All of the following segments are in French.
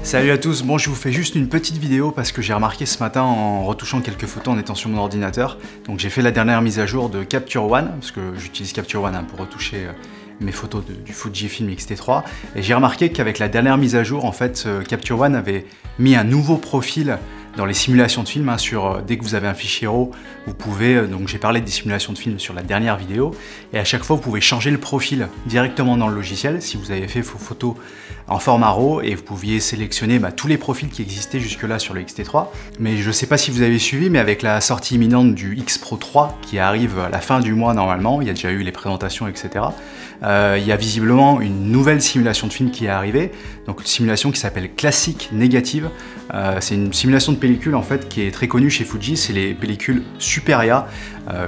Salut à tous, bon je vous fais juste une petite vidéo parce que j'ai remarqué ce matin en retouchant quelques photos en étant sur mon ordinateur. Donc j'ai fait la dernière mise à jour de Capture One, parce que j'utilise Capture One pour retoucher mes photos du Fujifilm X-T3. Et j'ai remarqué qu'avec la dernière mise à jour, en fait, Capture One avait mis un nouveau profil dans les simulations de film, dès que vous avez un fichier RAW, vous pouvez, donc j'ai parlé des simulations de film sur la dernière vidéo, et à chaque fois vous pouvez changer le profil directement dans le logiciel, si vous avez fait vos photos en format RAW, et vous pouviez sélectionner tous les profils qui existaient jusque-là sur le X-T3. Mais je ne sais pas si vous avez suivi, mais avec la sortie imminente du X Pro 3, qui arrive à la fin du mois normalement, il y a déjà eu les présentations, etc. Il y a visiblement une nouvelle simulation de film qui est arrivée, donc une simulation qui s'appelle Classic Negative. C'est une simulation de pellicule en fait qui est très connue chez Fuji, c'est les pellicules Superia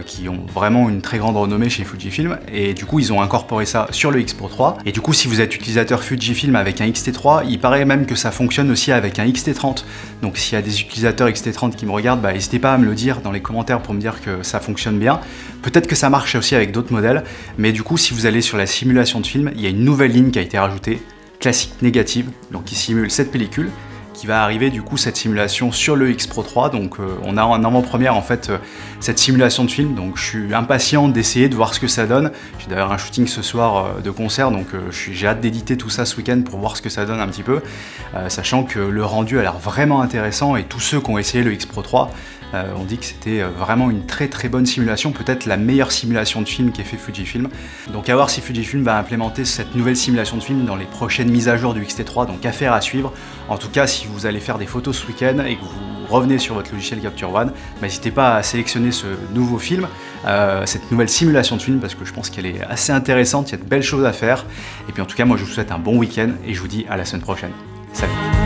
qui ont vraiment une très grande renommée chez Fujifilm, et du coup ils ont incorporé ça sur le X Pro 3. Et du coup si vous êtes utilisateur Fujifilm avec un X-T3, il paraît même que ça fonctionne aussi avec un X-T30. Donc s'il y a des utilisateurs X-T30 qui me regardent, n'hésitez pas à me le dire dans les commentaires pour me dire que ça fonctionne bien. Peut-être que ça marche aussi avec d'autres modèles, mais du coup si vous allez sur la simulation de film, il y a une nouvelle ligne qui a été rajoutée, Classic Negative, donc qui simule cette pellicule, qui va arriver du coup cette simulation sur le X Pro 3. Donc on a en avant-première en fait cette simulation de film, donc je suis impatient d'essayer de voir ce que ça donne. J'ai d'ailleurs un shooting ce soir de concert, donc j'ai hâte d'éditer tout ça ce week-end pour voir ce que ça donne un petit peu, sachant que le rendu a l'air vraiment intéressant, et tous ceux qui ont essayé le X Pro 3 on dit que c'était vraiment une très bonne simulation, peut-être la meilleure simulation de film qu'ait fait Fujifilm. Donc à voir si Fujifilm va implémenter cette nouvelle simulation de film dans les prochaines mises à jour du X-T3, donc affaire à suivre. En tout cas, si vous allez faire des photos ce week-end et que vous revenez sur votre logiciel Capture One, n'hésitez pas à sélectionner ce nouveau film, cette nouvelle simulation de film, parce que je pense qu'elle est assez intéressante, il y a de belles choses à faire. Et puis en tout cas, moi je vous souhaite un bon week-end et je vous dis à la semaine prochaine. Salut!